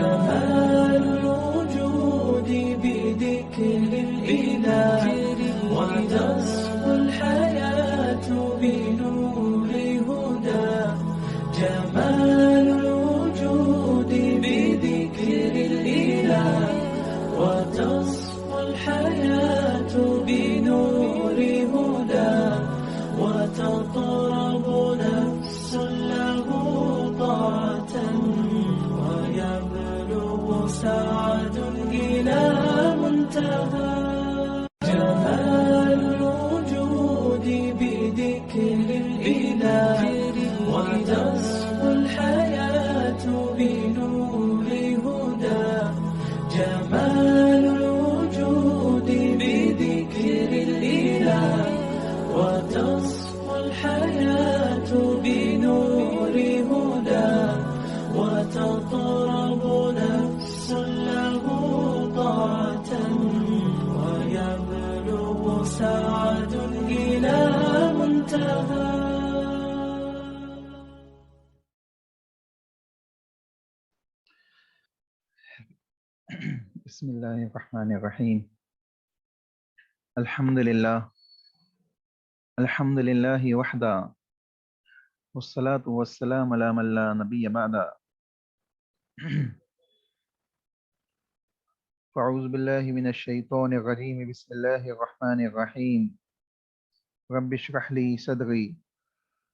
جمال الوجود بذكر الإله وتصفو الحياة بنور هدى. جمال الوجود بذكر الإله وتصفو الحياة بنور هدى. وتطرب نفس له طاعة ويبلغ سعد إلى منتهى. جمال الوجود بذكر الإله وتصفو الحياة بنور هدى. جمال الوجود بذكر الإله وتصفو الحياة بنور هدى. وتطرب نفس له طاعة ويبلغ سعد إلى منتهى. بسم اللہ الرحمن الرحیم. الحمد للہ وحدہ والصلاة والسلام علی من لا نبی بعدہ. فاعوذ باللہ من الشیطان الرجیم. بسم اللہ الرحمن الرحیم. رب اشرح لی صدری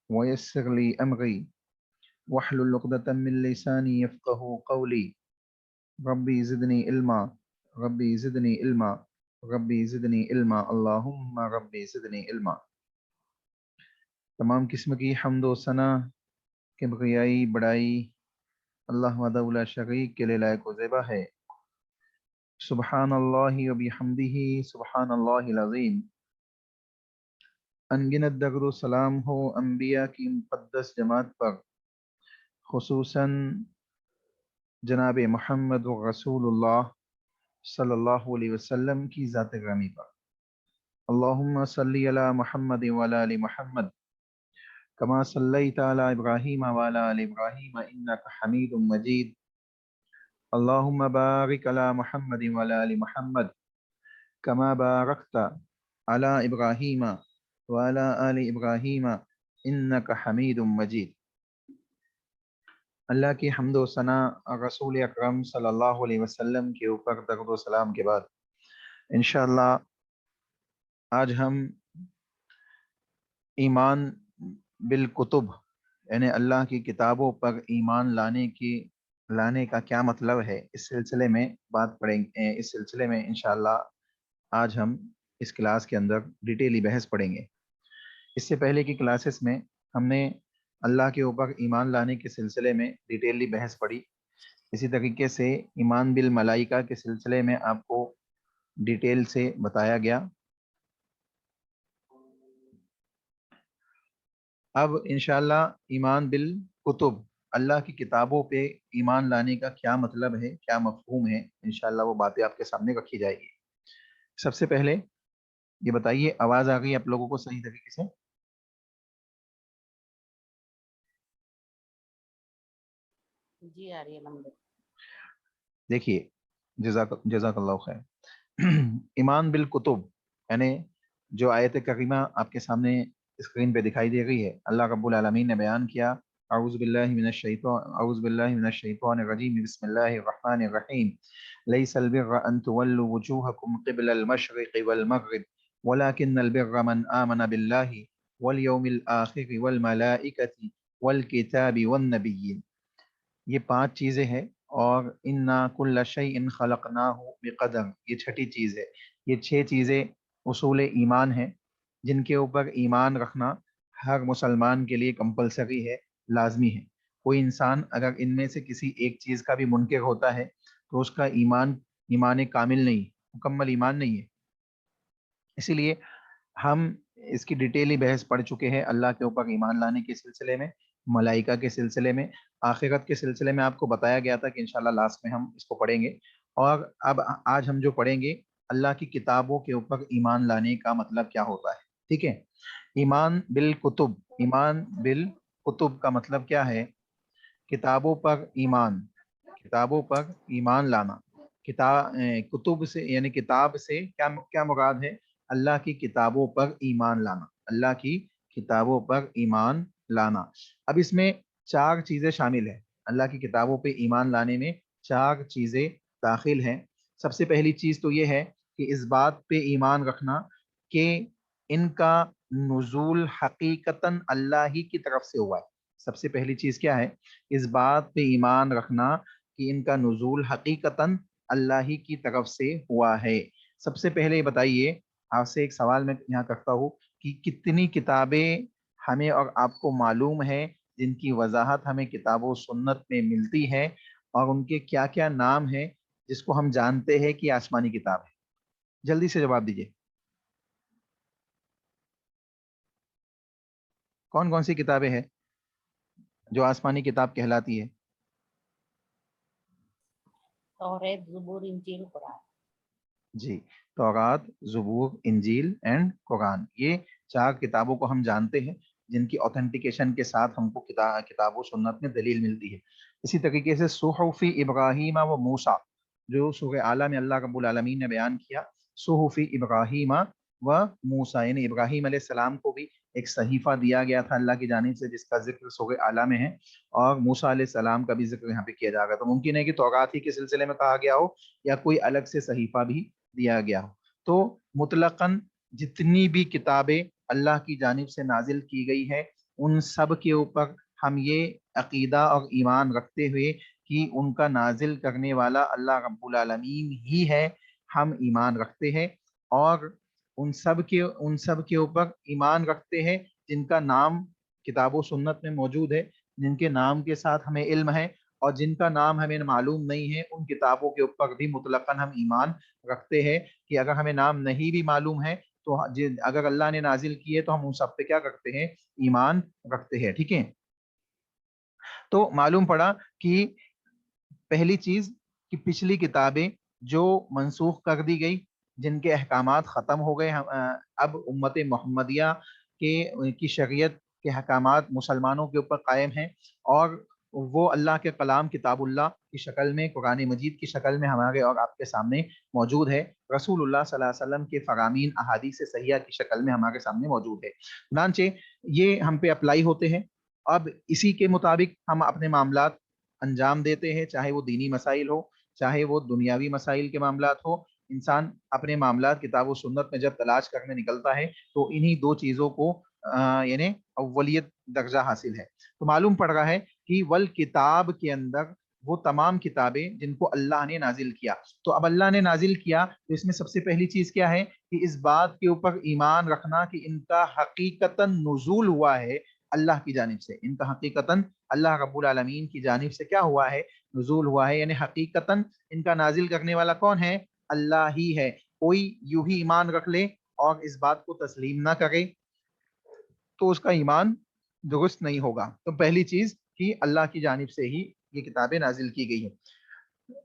ویسر لی امری واحلل عقدۃ من لسانی یفقہوا قولی. ربی زدنی علما ربی زدنی علما ربی زدنی علما اللہم ربی زدنی علما. تمام قسم کی حمد و ثنا کبریائی بڑائی اللہ وحدہ لا شریک کے لیے لائق و زیبا ہے. سبحان اللہ و بحمدہ سبحان اللہ العظیم. انگنت درود و سلام ہو انبیاء کی مقدس جماعت پر، خصوصاً جناب محمد رسول اللہ صلی اللہ علیہ وسلم کی ذات گرامی پر. اللہم صلی علی محمد وعلی آل محمد کما صلیت علی ابراہیم وعلی آل ابراہیم انک حمید مجید. اللہم بارک علی محمد وعلی آل محمد کما بارکت علی ابراہیم وعلی آل ابراہیم انک حمید مجید. اللہ کی حمد و ثنا رسول اکرم صلی اللہ علیہ وسلم کے اوپر درود و سلام کے بعد انشاءاللہ آج ہم ایمان بالکتب یعنی اللہ کی کتابوں پر ایمان لانے کا کیا مطلب ہے اس سلسلے میں بات پڑھیں گے. اس سلسلے میں انشاءاللہ آج ہم اس کلاس کے اندر ڈیٹیلی بحث پڑھیں گے. اس سے پہلے کی کلاسز میں ہم نے اللہ کے اوپر ایمان لانے کے سلسلے میں ڈیٹیلی بحث پڑھی. اسی طریقے سے ایمان بالملائکہ کے سلسلے میں آپ کو ڈیٹیل سے بتایا گیا. اب انشاءاللہ ایمان بالکتب اللہ کی کتابوں پہ ایمان لانے کا کیا مطلب ہے، کیا مفہوم ہے، انشاءاللہ وہ باتیں آپ کے سامنے رکھی جائے گی. سب سے پہلے یہ بتائیے آواز آ گئی آپ لوگوں کو صحیح طریقے سے؟ جی آ رہی ہے الحمد. دیکھیے جزاک اللہ خیر. ایمان بالکتب یعنی جو آیت کریمہ آپ کے سامنے اسکرین پہ دکھائی دے رہی ہے، اللہ رب العالمین نے بیان کیا اعوذ باللہ من الشیطان الرجیم بسم اللہ الرحمن الرحیم لیس البر ان تولوا وجوہکم قبل المشرق والمغرب ولكن البر من آمن باللہ والیوم الآخر والملائکۃ والکتاب والنبیین. یہ 5 چیزیں ہیں اور انا کل شیء خلقناہ بقدر یہ 6ٹھی چیز ہے. یہ 6 چیزیں اصول ایمان ہیں جن کے اوپر ایمان رکھنا ہر مسلمان کے لیے کمپلسری ہے، لازمی ہے. کوئی انسان اگر ان میں سے کسی ایک چیز کا بھی منکر ہوتا ہے تو اس کا ایمان کامل نہیں، مکمل ایمان نہیں ہے. اسی لیے ہم اس کی ڈیٹیلی بحث پڑھ چکے ہیں اللہ کے اوپر ایمان لانے کے سلسلے میں، ملائکہ کے سلسلے میں، آخرت کے سلسلے میں آپ کو بتایا گیا تھا کہ انشاءاللہ لاسٹ میں ہم اس کو پڑھیں گے. اور اب آج ہم جو پڑھیں گے اللہ کی کتابوں کے اوپر ایمان لانے کا مطلب کیا ہوتا ہے. ٹھیک ہے. ایمان بالکتب کا مطلب کیا ہے؟ کتابوں پر ایمان. किताबों पर ईमान लाना। कुतुब से यानी किताब से क्या क्या मुराद है? अल्लाह की किताबों पर ईमान लाना, अल्लाह की किताबों पर ईमान लाना। अब इसमें चार चीजें शामिल है, अल्लाह की किताबों पे ईमान लाने में चार चीजें दाखिल हैं। सबसे पहली चीज तो ये है कि इस बात पे ईमान रखना कि इनका नुज़ूल हकीकतन अल्लाह ही की तरफ से हुआ है। सबसे पहली चीज क्या है? इस बात पे ईमान रखना कि इनका नुज़ूल हकीकतन अल्लाह ही की तरफ से हुआ है। सबसे पहले बताइए, आपसे एक सवाल मैं यहाँ करता हूँ कि कितनी किताबें हमें और आपको मालूम है जिनकी वजाहत हमें किताबों सुन्नत में मिलती है, और उनके क्या क्या नाम है जिसको हम जानते हैं कि आसमानी किताब है? जल्दी से जवाब दीजिए, कौन कौन सी किताबें हैं जो आसमानी किताब कहलाती है? तौरेत, ज़बूर, इंजील, कुरान। जी, तौरात, ज़बूर, इंजील एंड कुरान, ये चार किताबों को हम जानते हैं जिनकी ऑथेंटिकेशन के साथ हमको किताबों सुन्नत में दलील मिलती है। इसी तरीके से सुहुफ़ी इब्राहीम व मूसा, जो सूरह आला में अल्लाह रब्बुल आलमीन ने बयान किया, सुहुफ़ी इब्राहीम व मूसा, यानी इब्राहीम अलैहिस्सलाम को भी एक सहीफा दिया गया था अल्लाह की जानिब से, जिसका जिक्र सूरह आला में है, और मूसा अलैहिस्सलाम का भी जिक्र यहाँ पे किया जाएगा। तो मुमकिन है कि तौरात ही के सिलसिले में कहा गया हो या कोई अलग से सहीफा भी दिया गया हो। तो मुतलकन जितनी भी किताबें अल्लाह की जानिब से नाजिल की गई है, उन सब के ऊपर हम ये अकीदा और ईमान रखते हुए कि उनका नाजिल करने वाला अल्लाह रब्बुल आलमीन ही है, हम ईमान रखते हैं। और उन सब के ऊपर ईमान रखते हैं जिनका नाम किताबों सुन्नत में मौजूद है, जिनके नाम के साथ हमें इल्म है, और जिनका नाम हमें मालूम नहीं है उन किताबों के ऊपर भी मुतलकन हम ईमान रखते हैं कि अगर हमें नाम नहीं भी मालूम है तो अगर अल्लाह ने नाजिल किए तो हम उन सब पे क्या करते हैं? ईमान रखते हैं। ठीक है, तो मालूम पड़ा कि पहली चीज कि पिछली किताबें जो मनसूख कर दी गई, जिनके अहकामात ख़त्म हो गए, अब उम्मत मोहम्मदिया की शरीयत के अहकामात मुसलमानों के ऊपर कायम हैं, और वो अल्लाह के कलाम किताबुल्लाह की शक्ल में, कुरान मजीद की शक्ल में हमारे और आपके सामने मौजूद है। रसूलुल्लाह सल्लल्लाहु अलैहि वसल्लम के फरामीन अहादीस सहिया की शक्ल में हमारे सामने मौजूद है। चुनांचे ये हम पे अप्लाई होते हैं। अब इसी के मुताबिक हम अपने मामलात अंजाम देते हैं, चाहे वो दीनी मसाइल हो, चाहे वो दुनियावी मसाइल के मामलात हो। इंसान अपने मामलात किताब और सुन्नत में जब तलाश करने निकलता है तो इन्हीं दो चीज़ों को यानी अव्वलियत दर्जा हासिल है। तो मालूम पड़ रहा है कि वल किताब के अंदर वो तमाम किताबें जिनको अल्लाह ने नाजिल किया। तो अब अल्लाह ने नाजिल किया तो इसमें सबसे पहली चीज़ क्या है कि इस बात के ऊपर ईमान रखना कि इनका हकीकतन नुज़ूल हुआ है अल्लाह की जानिब से, इनका हकीकतन अल्लाह रब्बुल आलमीन की जानिब से क्या हुआ है? नुज़ूल हुआ है, यानी हकीकतन इनका नाजिल करने वाला कौन है? अल्लाह ही है। कोई यूं ही ईमान रख ले और इस बात को तस्लीम ना करे तो उसका ईमान दुरुस्त नहीं होगा। तो पहली चीज कि अल्लाह की जानिब से ही ये किताबें नाजिल की गई हैं।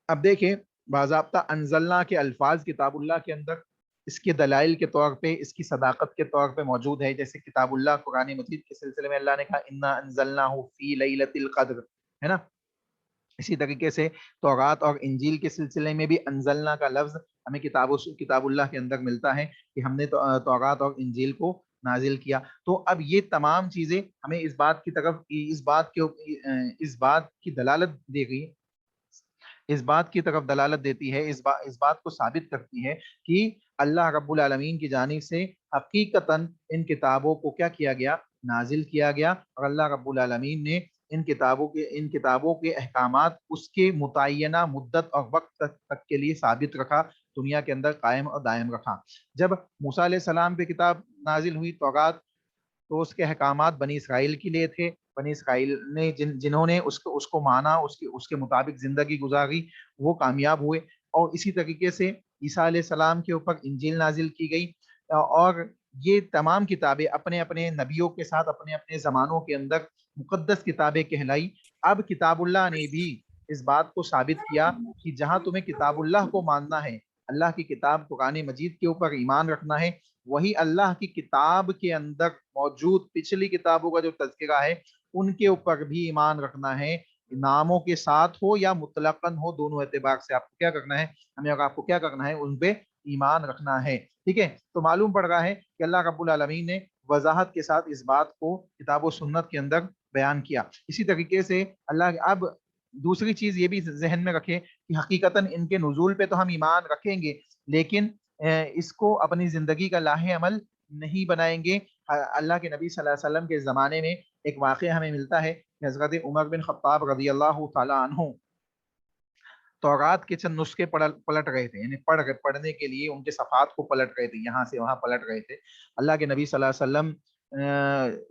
अब देखें, बाज़ाब्ता अनज़लना के अल्फाज किताबुल्लाह के अंदर इसके दलाइल के तौर पे, इसकी सदाकत के तौर पे मौजूद है। जैसे किताबुल्लाह कुरान मजीद के सिलसिले में अल्लाह ने कहा इन्ना अनज़लनाहु फी लैलतिल क़द्र, है ना। इसी तरीके से तौरात और इंजील के सिलसिले में भी अनज़लना का लफ्ज हमें किताबुल्लाह के अंदर मिलता है कि हमने तौरात और इंजील को नाजिल किया। तो अब ये तमाम चीजें हमें इस बात की तरफ, इस बात की दलालत दे गई, इस बात की तरफ दलालत देती है, इस बात को साबित करती है कि अल्लाह रब्बुल आलमीन की जानिब से हकीकतन इन किताबों को क्या किया गया? नाजिल किया गया। और अल्लाह रब्बुल आलमीन ने इन किताबों के अहकामात उसके मुतय्यना मुद्दत और वक्त तक के लिए साबित रखा, दुनिया के अंदर कायम और दायम रखा। जब मूसा अलैहि सलाम पे किताब नाजिल हुई तौरात, तो उसके अहकामात बनी इसराइल के लिए थे। बनी इसराइल ने जिन्होंने उसको उसको माना, उसके मुताबिक जिंदगी गुजारी, वो कामयाब हुए। और इसी तरीके से ईसा अलैहि सलाम के ऊपर इंजील नाजिल की गई। और ये तमाम किताबें अपने अपने नबियों के साथ अपने अपने जमानों के अंदर मुकद्दस किताबें कहलाई। अब किताबुल्लाह ने भी इस बात को साबित किया कि जहां तुम्हें किताबुल्लाह को मानना है, अल्लाह की किताब कुरान मजीद के ऊपर ईमान रखना है, वही अल्लाह की किताब के अंदर मौजूद पिछली किताबों का जो तज़किरा है उनके ऊपर भी ईमान रखना है। नामों के साथ हो या मुतलकन हो, दोनों एतबार से आपको क्या करना है, हमें आपको क्या करना है, उन पे ईमान रखना है। ठीक है, तो मालूम पड़ रहा है कि अल्लाह रब्बुल आलमीन ने वजाहत के साथ इस बात को किताब व सुन्नत के अंदर बयान किया। इसी तरीके से अल्लाह, अब दूसरी चीज ये भी जहन में रखें कि हकीकतन इनके नुजूल पे तो हम ईमान रखेंगे, लेकिन इसको अपनी जिंदगी का लाहे अमल नहीं बनाएंगे। अल्लाह के नबी सल्लल्लाहु अलैहि वसल्लम के ज़माने में एक वाक़या हमें मिलता है कि हज़रत उमर बिन ख़त्ताब रज़ी अल्लाह तआला अन्हु तौरात के चंद नुस्खे पलट रहे थे, यानी पढ़ने के लिए उनके सफ़ात को पलट रहे थे, यहाँ से वहाँ पलट रहे थे। अल्लाह के नबी सल्लल्लाहु अलैहि वसल्लम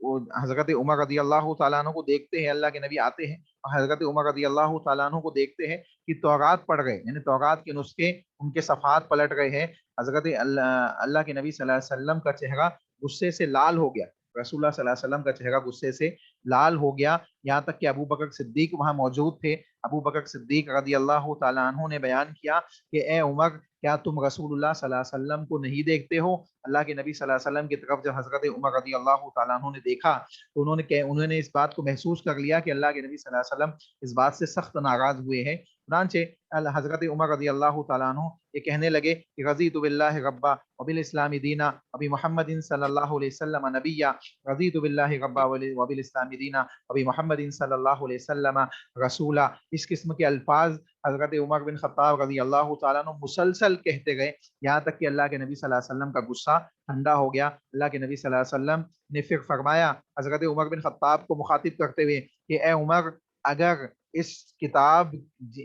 वो हज़रत उमर रज़ी अल्लाह तआला अन्हु को देखते हैं, अल्लाह के नबी आते हैं और हज़रत उमर रज़ी अल्लाह तआला अन्हु को देखते हैं कि तौरात पढ़ गए, यानी तौरात के नुस्खे उनके सफ़ात पलट गए हैं। हज़रत अल्लाह के नबी सल्लल्लाहु अलैहि वसल्लम का चेहरा गुस्से से लाल हो गया, रसूलुल्लाह सल्लल्लाहु अलैहि वसल्लम का चेहरा गुस्से से लाल हो गया, यहाँ तक कि अबू बकर सिद्दीक वहां मौजूद थे। अबू बकर सिद्दीक रज़ी अल्लाह तआला अन्हु ने बयान किया कि ए उमर, क्या तुम रसूलुल्लाह सल्लल्लाहु अलैहि वसल्लम को नहीं देखते हो? अल्लाह के नबी सल्लल्लाहु अलैहि वसल्लम की तरफ जब हज़रत उमर रज़ी अल्लाह तआला अन्हु ने देखा तो उन्होंने इस बात को महसूस कर लिया कि अल्लाह के नबी सल्लल्लाहु अलैहि वसल्लम इस बात से सख्त नाराज हुए हैं। चुनांचे हज़रत उमर रज़ी अल्लाह तआला अन्हु ये कहने लगे कि रज़ीतु बिल्लाहि रब्बा व बिल इस्लामी दीना व बि मुहम्मदिन सल्लल्लाहु अलैहि वसल्लम नबिय्या, रज़ीतु बिल्लाहि रब्बा व बिल इस्लामी दीना व बि मुहम्मदिन सल्लल्लाहु अलैहि वसल्लम रसूला। इस किस्म के अल्फाज हज़रत उमर बिन ख़त्ताब रज़ी अल्लाह तआला अन्हु मुसलसल कहते गए, यहाँ तक कि अल्लाह के नबी सल्लल्लाहु अलैहि वसल्लम का गुस्सा ठंडा हो गया। अल्लाह के नबी सल्लल्लाहु अलैहि वसल्लम ने फिर फरमाया हज़रत उमर बिन ख़त्ताब को मुखातिब करते हुए कि ए उमर, अगर इस किताब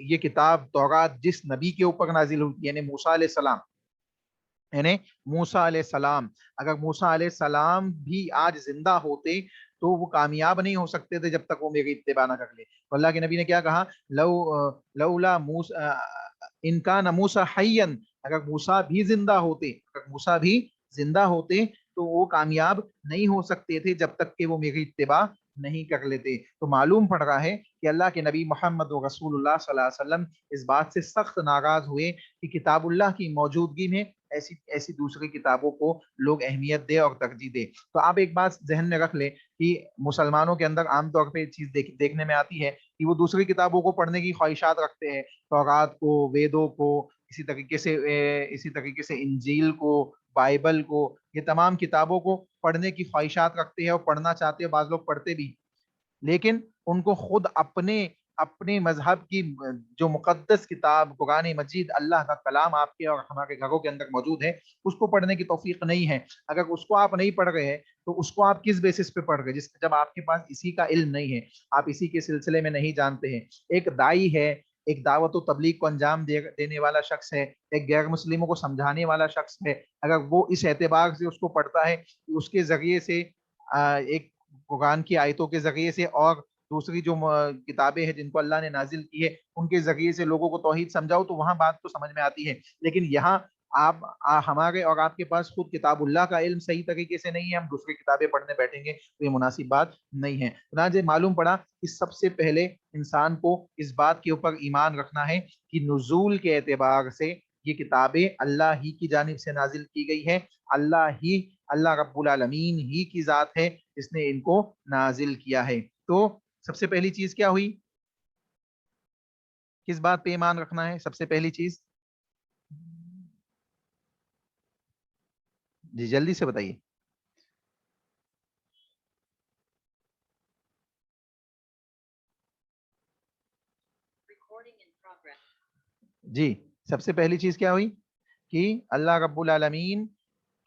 ये किताब तौरात जिस नबी के ऊपर नाजिल हुई, यानी मूसा अलैहिस्सलाम, यानी मूसा अलैहिस्सलाम, अगर मूसा अलैहिस्सलाम भी आज जिंदा होते तो वो कामयाब नहीं हो सकते थे जब तक वो मेरी इत्तिबा ना कर ले। तो अल्लाह के नबी ने क्या कहा, लौला मूसा इनकान मूसा हय्यन, अगर मूसा भी जिंदा होते, अगर मूसा भी जिंदा होते तो वो कामयाब नहीं हो सकते थे जब तक कि वो मेरी इत्तिबा नहीं कर लेते। तो मालूम पड़ रहा है कि अल्लाह के नबी मोहम्मद रसूलुल्लाह सल्लल्लाहु अलैहि वसल्लम इस बात से सख्त नाराज हुए कि किताबुल्लाह की मौजूदगी में ऐसी ऐसी दूसरी किताबों को लोग अहमियत दे और तरजीह दे। तो आप एक बात जहन में रख ले कि मुसलमानों के अंदर आमतौर पर चीज देखने में आती है कि वो दूसरी किताबों को पढ़ने की ख्वाहिशात रखते हैं, तौरात को, वेदों को, इसी तरीके से इंजील को, बाइबल को, ये तमाम किताबों को पढ़ने की ख्वाहिशात रखते हैं और पढ़ना चाहते हैं, बाज लोग पढ़ते भी, लेकिन उनको खुद अपने अपने मजहब की जो मुकद्दस किताब कुरान मजीद, अल्लाह का कलाम आपके और हमारे घरों के अंदर मौजूद है, उसको पढ़ने की तौफीक नहीं है। अगर उसको आप नहीं पढ़ रहे हैं तो उसको आप किस बेसिस पे पढ़ रहे हैं, जब आपके पास इसी का इल्म नहीं है, आप इसी के सिलसिले में नहीं जानते हैं। एक दाई है, एक दावत व तबलीग को अंजाम देने वाला शख्स है, एक गैर मुस्लिमों को समझाने वाला शख्स है, अगर वो इस एतबार से उसको पढ़ता है कि उसके जरिए से एक कुरान की आयतों के जरिए से और दूसरी जो किताबें हैं जिनको अल्लाह ने नाजिल की है उनके जरिए से लोगों को तौहीद समझाओ, तो वहां बात तो समझ में आती है। लेकिन यहाँ हमारे और आपके पास खुद किताबुल्लाह का इल्म सही तरीके से नहीं है, हम दूसरी किताबें पढ़ने बैठेंगे तो ये मुनासिब बात नहीं है। चुनांचे मालूम पड़ा कि सबसे पहले इंसान को इस बात के ऊपर ईमान रखना है कि नुजूल के एतबार से ये किताबें अल्लाह ही की जानिब से नाजिल की गई है, अल्लाह रब्बुल आलमीन ही की जात है जिसने इनको नाजिल किया है। तो सबसे पहली चीज क्या हुई, किस बात पे ईमान रखना है? सबसे पहली चीज जी जल्दी से बताइए। जी सबसे पहली चीज क्या हुई कि अल्लाह रब्बुल आलमीन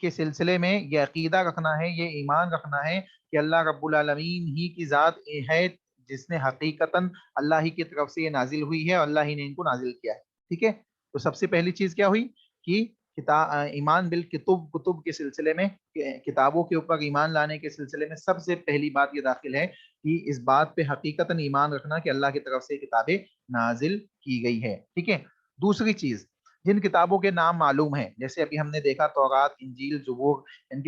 के सिलसिले में ये अकीदा रखना है, ये ईमान रखना है कि अल्लाह रब्बुल आलमीन ही की जात है जिसने हकीकतन अल्लाह ही की तरफ से ये नाजिल हुई है और अल्लाह ही ने इनको नाजिल किया है। ठीक है, तो सबसे पहली चीज क्या हुई कि ईमान बिल कुतुब के सिलसिले में, किताबों के ऊपर ईमान लाने के सिलसिले में सबसे पहली बात ये दाखिल है कि इस बात पे हकीकतन ईमान रखना कि अल्लाह की तरफ से किताबें नाजिल की गई है। ठीक है, दूसरी चीज, जिन किताबों के नाम मालूम है, जैसे अभी हमने देखा तौरात, इंजील, ज़बूर, इन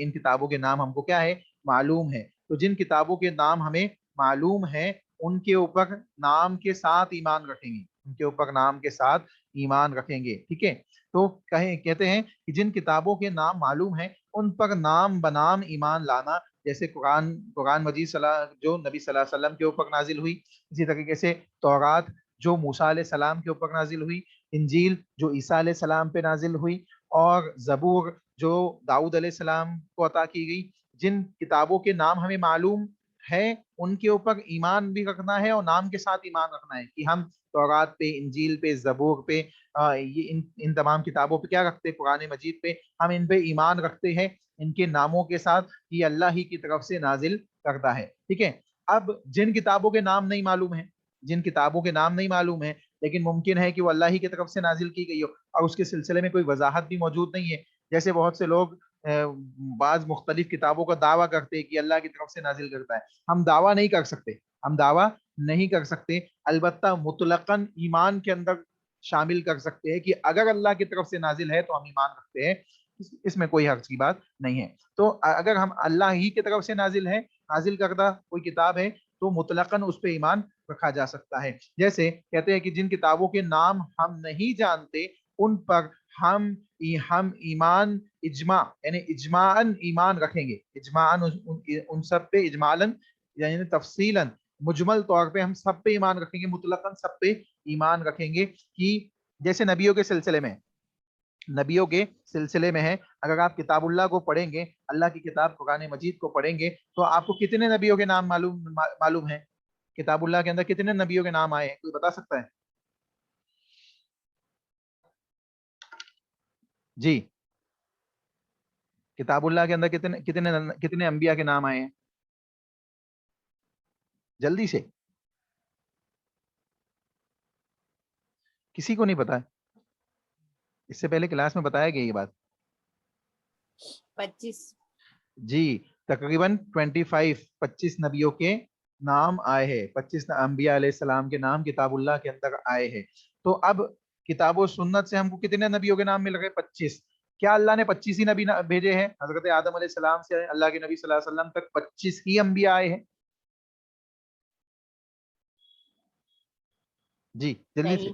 किताबों के नाम हमको क्या है, मालूम है। तो जिन किताबों के नाम हमें मालूम है उनके ऊपर नाम के साथ ईमान रखेंगे, उनके ऊपर नाम के साथ ईमान रखेंगे। ठीक है, तो कहते हैं कि जिन किताबों के नाम मालूम है उन पर नाम बनाम ईमान लाना جیسے قرآن مجید جو نبی صلی اللہ علیہ وسلم کے اوپر نازل ہوئی، اسی طریقے سے تورات جو موسیٰ علیہ السلام کے اوپر نازل ہوئی، انجیل جو عیسیٰ علیہ السلام پہ نازل ہوئی، اور زبور جو داؤد علیہ السلام کو عطا کی گئی. جن کتابوں کے نام ہمیں معلوم ہے ان کے اوپر ایمان بھی رکھنا ہے اور نام کے ساتھ ایمان رکھنا ہے کہ ہم تورات پہ، انجیل پہ، زبور پہ، یہ ان تمام کتابوں پہ کیا رکھتے ہیں؟ قرآن مجید پہ ہم ان پہ ایمان رکھتے ہیں ان کے ناموں کے ساتھ، یہ اللہ ہی کی طرف سے نازل کرتا ہے. ٹھیک ہے. اب جن کتابوں کے نام نہیں معلوم ہیں، جن کتابوں کے نام نہیں معلوم ہے لیکن ممکن ہے کہ وہ اللہ ہی کی طرف سے نازل کی گئی ہو اور اس کے سلسلے میں کوئی وضاحت بھی موجود نہیں ہے، جیسے بہت سے لوگ بعض مختلف کتابوں کا دعویٰ کرتے ہیں کہ اللہ کی طرف سے نازل کرتا ہے. ہم دعویٰ نہیں کر سکتے، ہم دعویٰ نہیں کر سکتے، البتہ مطلقاً ایمان کے اندر شامل کر سکتے ہیں کہ اگر اللہ کی طرف سے نازل ہے تو ہم ایمان رکھتے ہیں، اس میں کوئی حرج کی بات نہیں ہے. تو اگر ہم اللہ ہی کی طرف سے نازل کردہ کوئی کتاب ہے تو مطلقاً اس پہ ایمان رکھا جا سکتا ہے. جیسے کہتے ہیں کہ جن کتابوں کے نام ہم نہیں جانتے ان پر ہم ایمان اجماع یعنی اجماعاً ایمان رکھیں گے، اجماعاً ان سب پہ، اجمالاً یعنی تفصیلاً مجمل طور پہ ہم سب پہ ایمان رکھیں گے، مطلقاً سب پہ ایمان رکھیں گے. کہ جیسے نبیوں کے سلسلے میں ہے، اگر آپ کتاب اللہ کو پڑھیں گے، اللہ کی کتاب قرآن مجید کو پڑھیں گے تو آپ کو کتنے نبیوں کے نام معلوم ہیں؟ کتاب اللہ کے اندر کتنے نبیوں کے نام آئے ہیں؟ کوئی بتا سکتا ہے؟ جی، کتاب اللہ کے اندر کتنے انبیاء کے نام آئے ہیں؟ جلدی سے، کسی کو نہیں پتا؟ اس سے پہلے کلاس میں بتایا گیا یہ بات. 25. جی، تقریباً 25 نبیوں کے نام آئے ہیں، 25 انبیاء علیہ السلام کے نام کتاب اللہ کے اندر آئے ہیں. تو اب کتاب و سنت سے ہم کو کتنے نبیوں کے نام مل گئے؟ 25. کیا اللہ نے 25 ہی نبی بھیجے ہیں؟ حضرت آدم علیہ السلام سے اللہ کے نبی صلی اللہ علیہ وسلم تک 25 ہی انبیاء آئے ہیں. جی جلدی سے.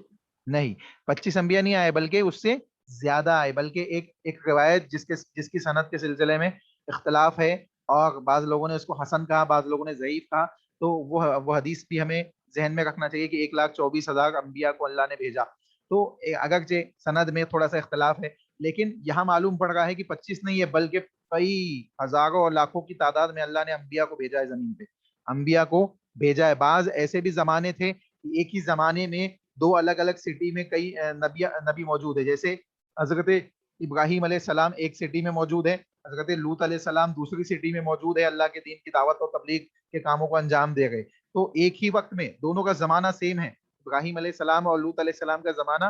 نہیں، 25 انبیاء نہیں آئے بلکہ اس سے زیادہ آئے، بلکہ ایک روایت جس کی سند کے سلسلے میں اختلاف ہے اور بعض لوگوں نے اس کو حسن کہا، بعض لوگوں نے ضعیف کہا، تو وہ حدیث بھی ہمیں ذہن میں رکھنا چاہیے کہ 1,24,000 انبیاء کو اللہ نے بھیجا. تو اگرچہ سند میں تھوڑا سا اختلاف ہے لیکن یہاں معلوم پڑ رہا ہے کہ 25 نہیں ہے بلکہ کئی ہزاروں اور لاکھوں کی تعداد میں اللہ نے انبیاء کو بھیجا ہے زمین پہ، انبیاء کو بھیجا ہے. بعض ایسے بھی زمانے تھے کہ ایک ہی زمانے میں 2 الگ الگ سٹی میں کئی نبی موجود ہے، جیسے حضرت ابراہیم علیہ السلام ایک سٹی میں موجود ہے، حضرت لوط علیہ السلام دوسری سٹی میں موجود ہے، اللہ کے دین کی دعوت اور تبلیغ کے کاموں کو انجام دے گئے. تو ایک ہی وقت میں دونوں کا زمانہ سیم ہے، ابراہیم علیہ السلام اور لوط علیہ السلام کا زمانہ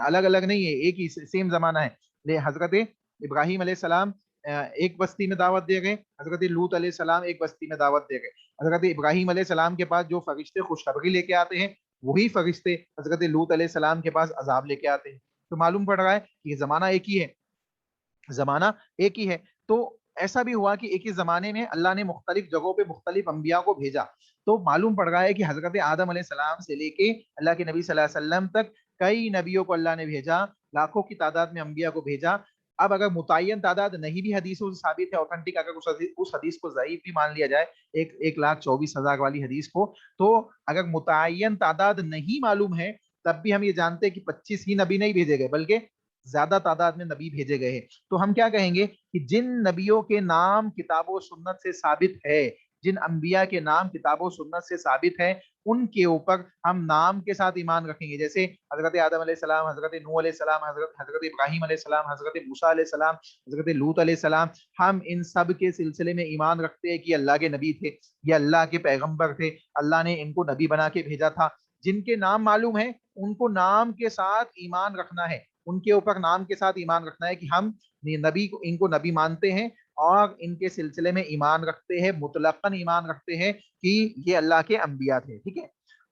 الگ الگ نہیں ہے، ایک ہی سیم زمانہ ہے. حضرت ابراہیم علیہ السلام ایک بستی میں دعوت دے گئے، حضرت لوط علیہ السلام ایک بستی میں دعوت دے گئے. حضرت ابراہیم علیہ السلام کے پاس جو فرشتے خوشخبری لے کے آتے ہیں وہی فرشتے حضرت لوط علیہ السلام کے پاس عذاب لے کے آتے ہیں. تو معلوم پڑ رہا ہے کہ یہ زمانہ ایک ہی ہے. تو ایسا بھی ہوا کہ ایک ہی زمانے میں اللہ نے مختلف جگہوں پہ مختلف انبیاء کو بھیجا. تو معلوم پڑ رہا ہے کہ حضرت آدم علیہ السلام سے لے کے اللہ کے نبی صلی اللہ علیہ وسلم تک کئی نبیوں کو اللہ نے بھیجا، لاکھوں کی تعداد میں انبیاء کو بھیجا. اب اگر متعین تعداد نہیں بھی حدیثوں سے ثابت ہے اوتھنٹک، اگر اس حدیث کو ضعیف بھی مان لیا جائے 1,24,000 والی حدیث کو، تو اگر متعین تعداد نہیں معلوم ہے تب بھی ہم یہ جانتے ہیں کہ 25 ہی نبی نہیں بھیجے گئے بلکہ زیادہ تعداد میں نبی بھیجے گئے ہیں. تو ہم کیا کہیں گے کہ جن نبیوں کے نام کتاب و سنت سے ثابت ہے، جن انبیاء کے نام کتاب و سنت سے ثابت ہے ان کے اوپر ہم نام کے ساتھ ایمان رکھیں گے. جیسے حضرت آدم علیہ السلام، حضرت نوح علیہ السلام، حضرت ابراہیم علیہ السلام، حضرت موسیٰ علیہ السلام، حضرت لوط علیہ السلام، ہم ان سب کے سلسلے میں ایمان رکھتے ہیں کہ اللہ کے نبی تھے، یہ اللہ کے پیغمبر تھے، اللہ نے ان کو نبی بنا کے بھیجا تھا. جن کے نام معلوم ہے ان کو نام کے ساتھ ایمان رکھنا ہے، ان کے اوپر نام کے ساتھ ایمان رکھنا ہے کہ ہم ان کو نبی مانتے ہیں اور ان کے سلسلے میں ایمان رکھتے ہیں، مطلقاً ایمان رکھتے ہیں کہ یہ اللہ کے انبیاء تھے. ٹھیک ہے.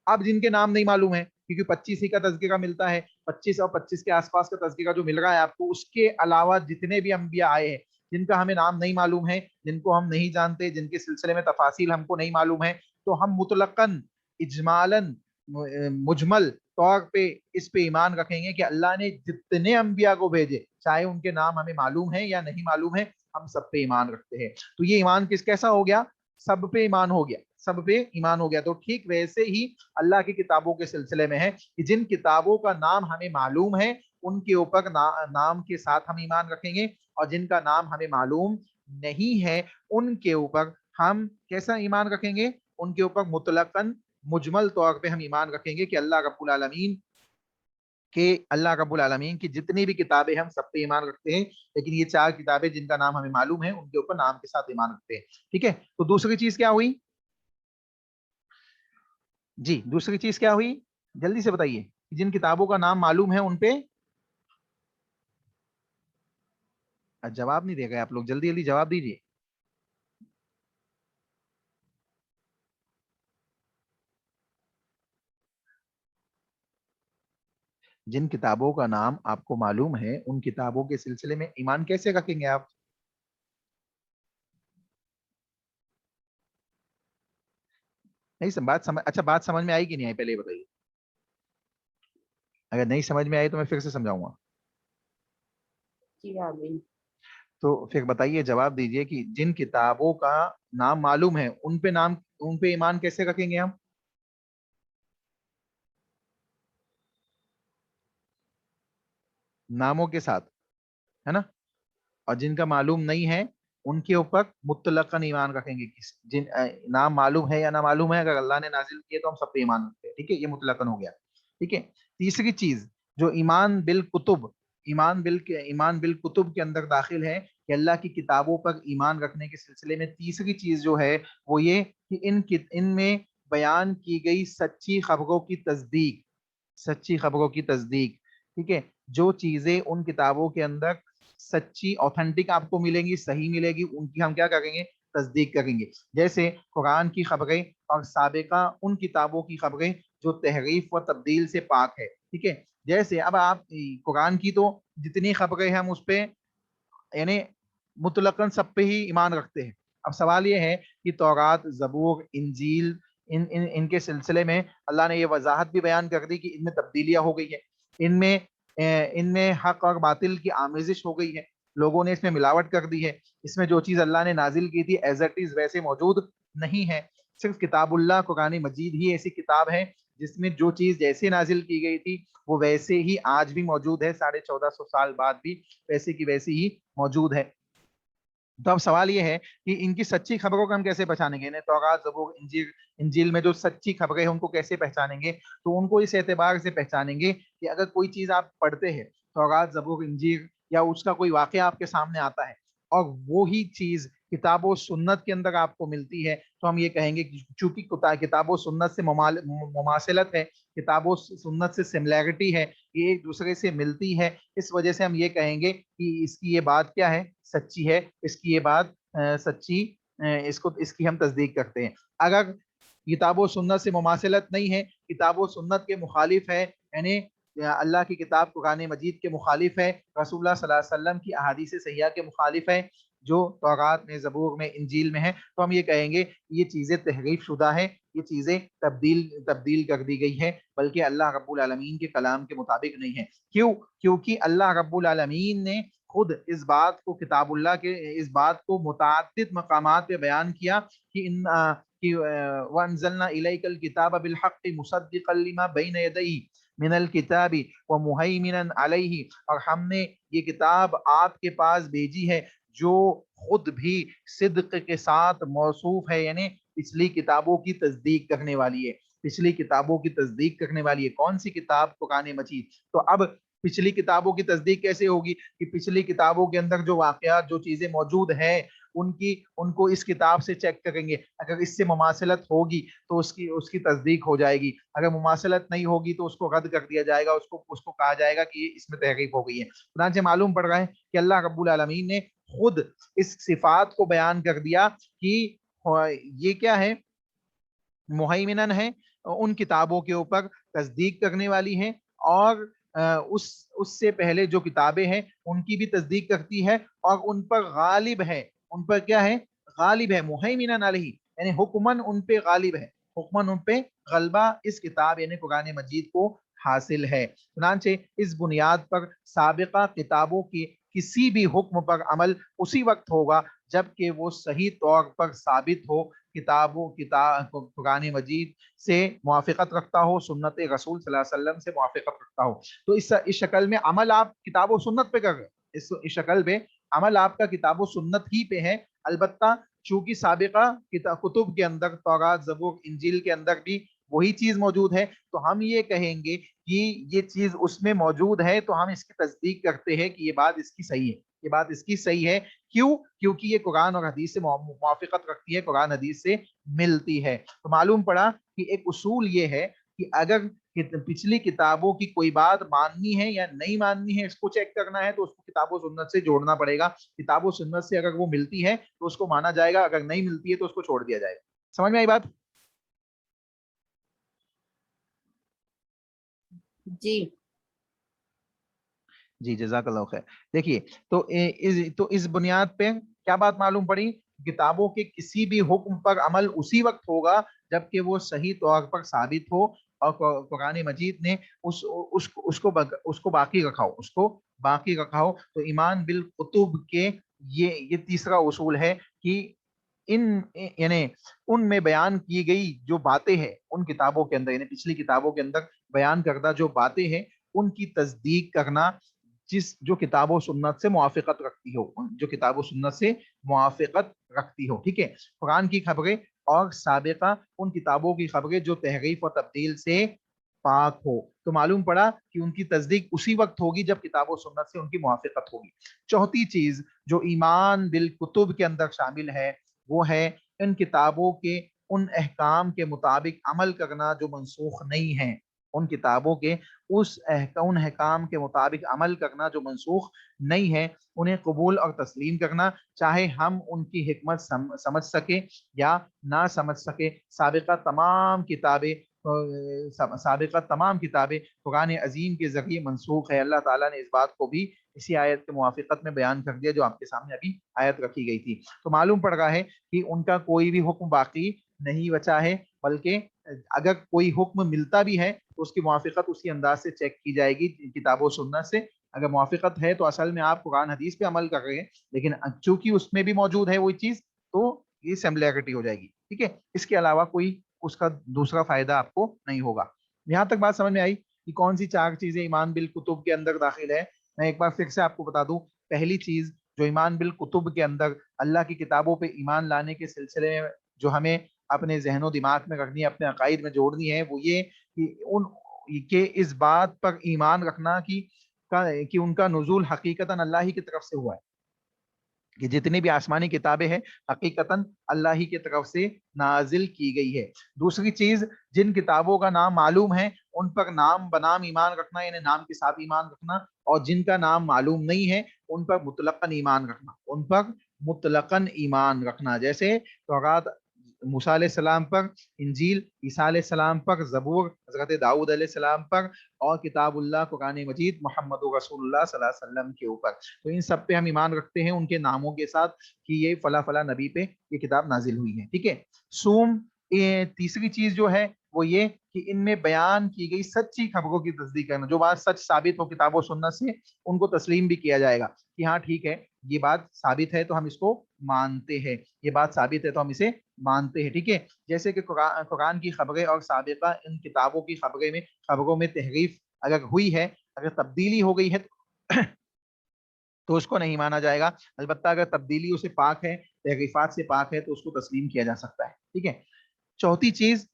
اب جن کے نام نہیں معلوم ہے کیونکہ 25 ہی کا تذکرہ ملتا ہے، 25 اور 25 کے آس پاس کا تذکرہ جو مل رہا ہے آپ کو، اس کے علاوہ جتنے بھی انبیاء آئے ہیں جن کا ہمیں نام نہیں معلوم ہے، جن کو ہم نہیں جانتے، جن کے سلسلے میں تفاصیل ہم کو نہیں معلوم ہے، تو ہم مطلقاً اجمالاً مجمل طور پہ اس پہ ایمان رکھیں گے کہ اللہ نے جتنے انبیاء کو بھیجے، چاہے ان کے نام ہمیں معلوم ہے یا نہیں معلوم ہے، ہم سب پہ ایمان رکھتے ہیں. تو یہ ایمان کیسا ہو گیا؟ سب پہ ایمان ہو گیا، سب پہ ایمان ہو گیا. تو ٹھیک ویسے ہی اللہ کی کتابوں کے سلسلے میں ہے کہ جن کتابوں کا نام ہمیں معلوم ہے ان کے اوپر نام کے ساتھ ہم ایمان رکھیں گے، اور جن کا نام ہمیں معلوم نہیں ہے ان کے اوپر ہم کیسا ایمان رکھیں گے؟ ان کے اوپر مطلقاً مجمل طور پہ ہم ایمان رکھیں گے کہ اللہ رب العالمین کی جتنی بھی کتابیں ہم سب پہ ایمان رکھتے ہیں، لیکن یہ 4 کتابیں جن کا نام ہمیں معلوم ہے ان کے اوپر نام کے ساتھ ایمان رکھتے ہیں. ٹھیک ہے. تو دوسری چیز کیا ہوئی؟ جی دوسری چیز کیا ہوئی؟ جلدی سے بتائیے. جن کتابوں کا نام معلوم ہے ان پہ جواب نہیں دے گئے آپ لوگ، جلدی جلدی جواب دیجیے. جن کتابوں کا نام آپ کو معلوم ہے ان کتابوں کے سلسلے میں ایمان کیسے رکھیں گے آپ؟ نہیں بات سمجھ میں آئی کہ نہیں آئی؟ پہلے یہ بتائیے. اگر نہیں سمجھ میں آئی تو میں پھر سے سمجھاؤں گا. جی آمین. تو پھر بتائیے، جواب دیجیے کہ جن کتابوں کا نام معلوم ہے ان پہ ایمان کیسے رکھیں گے ہم؟ ناموں کے ساتھ، ہے نا. اور جن کا معلوم نہیں ہے ان کے اوپر مطلقاً ایمان رکھیں گے. جن نام معلوم ہے یا نہ معلوم ہے، اگر اللہ نے نازل کیے تو ہم سب پہ ایمان رکھتے ہیں. ٹھیک ہے، یہ مطلقاً ہو گیا. ٹھیک ہے. تیسری چیز جو ایمان بالکتب کے اندر داخل ہے کہ اللہ کی کتابوں پر ایمان رکھنے کے سلسلے میں تیسری چیز جو ہے وہ یہ کہ ان میں بیان کی گئی سچی خبروں کی تصدیق. ٹھیک ہے. جو چیزیں ان کتابوں کے اندر سچی اوتھینٹک آپ کو ملیں گی، صحیح ملے گی، ان کی ہم کیا کریں گے؟ تصدیق کریں گے. جیسے قرآن کی خبریں اور سابقہ ان کتابوں کی خبریں جو تحریف و تبدیل سے پاک ہے. ٹھیک ہے. جیسے اب آپ قرآن کی تو جتنی خبریں ہیں ہم اس پہ یعنی مطلقاً سب پہ ہی ایمان رکھتے ہیں. اب سوال یہ ہے کہ تورات، زبور، انجیل ان کے سلسلے میں اللہ نے یہ وضاحت بھی بیان کر دی کہ ان میں تبدیلیاں ہو گئی ہیں، ان میں حق اور باطل کی آمیزش ہو گئی ہے، لوگوں نے اس میں ملاوٹ کر دی ہے. اس میں جو چیز اللہ نے نازل کی تھی ایز اٹ از ویسے موجود نہیں ہے. صرف کتاب اللہ قرآن مجید ہی ایسی کتاب ہے جس میں جو چیز جیسے نازل کی گئی تھی وہ ویسے ہی آج بھی موجود ہے، 1450 سال بعد بھی ویسے کی ویسی ہی موجود ہے. تو اب سوال یہ ہے کہ ان کی سچی خبروں کو ہم کیسے پہچانیں گے؟ تورات، زبور، انجیل میں جو سچی خبریں ہیں ان کو کیسے پہچانیں گے؟ تو ان کو اس اعتبار سے پہچانیں گے کہ اگر کوئی چیز آپ پڑھتے ہیں، تورات، زبور، انجیل، یا اس کا کوئی واقعہ آپ کے سامنے آتا ہے اور وہی چیز کتاب و سنت کے اندر آپ کو ملتی ہے، تو ہم یہ کہیں گے کہ چونکہ کتاب و سنت سے مماثلت ہے، کتاب و سنت سے سملیرٹی ہے، یہ ایک دوسرے سے ملتی ہے، اس وجہ سے ہم یہ کہیں گے کہ اس کی یہ بات کیا ہے؟ سچی ہے. اس کی یہ بات سچی، اس کی ہم تصدیق کرتے ہیں. اگر کتاب و سنت سے مماثلت نہیں ہے، کتاب و سنت کے مخالف ہے، یعنی اللہ کی کتاب قرآن مجید کے مخالف ہے، رسول اللہ صلی اللہ علیہ وسلم کی احادیث صحیحہ کے مخالف ہے، جو تورات میں، زبور میں، انجیل میں ہے، تو ہم یہ کہیں گے یہ چیزیں تحریف شدہ ہیں، یہ چیزیں تبدیل کر دی گئی ہے، بلکہ اللہ رب العالمین کے کلام کے مطابق نہیں ہے. کیونکہ اللہ رب العالمین نے خود اس بات کو کتاب اللہ کے اس بات کو متعدد مقامات پہ بیان کیا کہ وَأَنزَلْنَا إِلَيْكَ الْكِتَابَ بِالْحَقِّ مُصَدِّقًا لِمَا بَيْنَ يَدَيْهِ مِنَ الْكِتَابِ وَمُهَيْمِنًا عَلَيْهِ، اور ہم نے یہ کتاب آپ کے پاس بھیجی ہے جو خود بھی صدق کے ساتھ موصوف ہے، یعنی پچھلی کتابوں کی تصدیق کرنے والی ہے. پچھلی کتابوں کی تصدیق کرنے والی ہے. کون سی کتاب؟ قرآن مجید. تو اب پچھلی کتابوں کی تصدیق کیسے ہوگی؟ کہ پچھلی کتابوں کے اندر جو واقعات، جو چیزیں موجود ہیں ان کو اس کتاب سے چیک کریں گے. اگر اس سے مماثلت ہوگی تو اس کی تصدیق ہو جائے گی، اگر مماثلت نہیں ہوگی تو اس کو رد کر دیا جائے گا، اس کو کہا جائے گا کہ یہ اس میں تحریف ہو گئی ہے. چنانچہ معلوم پڑ رہا ہے کہ اللہ رب العالمین نے خود اس صفات کو بیان کر دیا کہ یہ کیا ہے؟ مہیمنن ہے، ان کتابوں کے اوپر تصدیق کرنے والی ہے، اور اس سے پہلے جو کتابیں ہیں ان کی بھی تصدیق کرتی ہے، اور ان پر غالب ہے. ان پر کیا ہے؟ غالب ہے. مہیمنن علیہ یعنی حکمن ان پہ غالب ہے، حکمن ان پہ غلبہ اس کتاب یعنی قرآن مجید کو हासिल है। चुनांचे इस बुनियाद पर साबिका किताबों की किसी भी हुक्म पर अमल उसी वक्त होगा जबकि वो सही तौर पर साबित हो, कुरान मजीद से मुआफ़िक़त रखता हो, सुन्नत रसूल सल्लल्लाहु अलैहि वसल्लम से मुआफ़िक़त रखता हो। तो इस शक्ल में अमल आप किताब और सुन्नत पे कर रहे हैं, इस शक्ल में अमल आपका किताब और सुन्नत ही पे है। अलबत्ता चूंकि साबिका कुतुब के अंदर तौरात, ज़बूर, इंजील के अंदर भी वही चीज मौजूद है, तो हम ये कहेंगे कि ये चीज उसमें मौजूद है, तो हम इसकी तस्दीक करते हैं कि ये बात इसकी सही है, ये बात इसकी सही है। क्यों? क्योंकि ये कुरान और हदीस से मुआफ़िक़त रखती है, कुरान हदीस से मिलती है। तो मालूम पड़ा कि एक उसूल ये है कि अगर पिछली किताबों की कोई बात माननी है या नहीं माननी है, इसको चेक करना है, तो उसको किताबों सुन्नत से जोड़ना पड़ेगा। किताबों सुन्नत से अगर वो मिलती है तो उसको माना जाएगा, अगर नहीं मिलती है तो उसको छोड़ दिया जाएगा। समझ में आई बात? जी जी, जज़ाकल्लाह खैर। देखिए, तो इस बुनियाद पे क्या बात मालूम पड़ी? किताबों के किसी भी हुक्म पर अमल उसी वक्त होगा जबकि वो सही तौर पर साबित हो और कुरान मजीद ने उसको बाकी रखा हो, उसको बाकी रखा हो। तो ईमान बिल कुतुब के ये तीसरा उसूल है कि इन यानी उनमें बयान की गई जो बातें हैं उन किताबों के अंदर, यानी पिछली किताबों के अंदर बयान करदा जो बातें हैं उनकी तस्दीक करना, जो किताबों सुन्नत से मुआफ़िक़त रखती हो, जो किताबों सुन्नत से मुआफ़िक़त रखती हो। ठीक है, कुरान की खबरें और साबिका उन किताबों की खबरें जो तहरीफ और तब्दील से पाक हो। तो मालूम पड़ा कि उनकी तस्दीक उसी वक्त होगी जब किताबों सुन्नत से उनकी मुआफ़िक़त होगी। चौथी चीज जो ईमान बिल कुतुब के अंदर शामिल है वो है इन किताबों के उन अहकाम के मुताबिक अमल करना जो मनसूख नहीं है। उन किताबों के उन अहकाम के मुताबिक अमल करना जो मनसूख नहीं है, उन्हें कबूल और तस्लीम करना, चाहे हम उनकी हिकमत समझ सके या ना समझ सके। साबिका तमाम किताबें कुरान अजीम के जरिए मनसूख है। अल्लाह ताला ने इस बात को भी इसी आयत के मुआफ़िक़त में बयान कर दिया जो आपके सामने अभी आयत रखी गई थी। तो मालूम पड़ रहा है कि उनका कोई भी हुक्म बाकी नहीं बचा है, बल्कि अगर कोई हुक्म मिलता भी है तो उसकी मुआफ़िक़त उसी अंदाज से चेक की जाएगी किताबों सुन्नत से। अगर मुआफ़िक़त है तो असल में आप कुरान हदीस पे अमल कर रहे हैं, लेकिन चूंकि उसमें भी मौजूद है वही चीज, तो ये सिमिलैरिटी हो जाएगी। ठीक है, इसके अलावा कोई उसका दूसरा फायदा आपको नहीं होगा। यहाँ तक बात समझ में आई कि कौन सी चार चीजें ईमान बिल कुतुब के अंदर दाखिल है। मैं एक बार फिर से आपको बता दूं, पहली चीज जो ईमान बिल कुतुब के अंदर अल्लाह की किताबों पे ईमान लाने के सिलसिले में जो हमें अपने जहनो दिमाग में रखनी है, अपने अकाइद में जोड़नी है, वो ये कि इस बात पर ईमान रखना कि उनका नुज़ूल हकीकतन अल्लाह ही की तरफ से हुआ है, कि जितनी भी आसमानी किताबें हैं हकीकतन अल्लाह ही की तरफ से नाजिल की गई है। दूसरी चीज, जिन किताबों का नाम मालूम है उन पर नाम बनाम ईमान रखना, यानी नाम के साथ ईमान रखना, और जिनका नाम मालूम नहीं है उन पर मुतलकन ईमान रखना, उन पर मुतलकन ईमान रखना। जैसे तौरात मूसा अलैहिस्सलाम पर, इंजील ईसा अलैहिस्सलाम पर, जबूर हजरत दाऊद अलैहिस्सलाम पर, और किताबुल्लाह कुरान मजीद मोहम्मद रसूलुल्लाह सल्लल्लाहु अलैहि वसल्लम के ऊपर। तो इन सब पे हम ईमान रखते हैं उनके नामों के साथ कि ये फला फला नबी पे ये किताब नाजिल हुई है। ठीक है। सूम, तीसरी चीज जो है वो ये कि इनमें बयान की गई सच्ची खबरों की तस्दीक करना, जो बात सच साबित हो किताब और सुन्नत से उनको तस्लीम भी किया जाएगा कि हाँ ठीक है, ये बात साबित है तो हम इसको मानते हैं, ये बात साबित है तो हम इसे मानते हैं। ठीक है, जैसे कि कुरान की खबरें और साबिका इन किताबों की खबरों में तहरीफ अगर हुई है, अगर तब्दीली हो गई है तो उसको नहीं माना जाएगा। अलबत्ता अगर तब्दीली उसे पाक है, तहरीफात से पाक है, तो उसको तस्लीम किया जा सकता है। ठीक है। चौथी चीज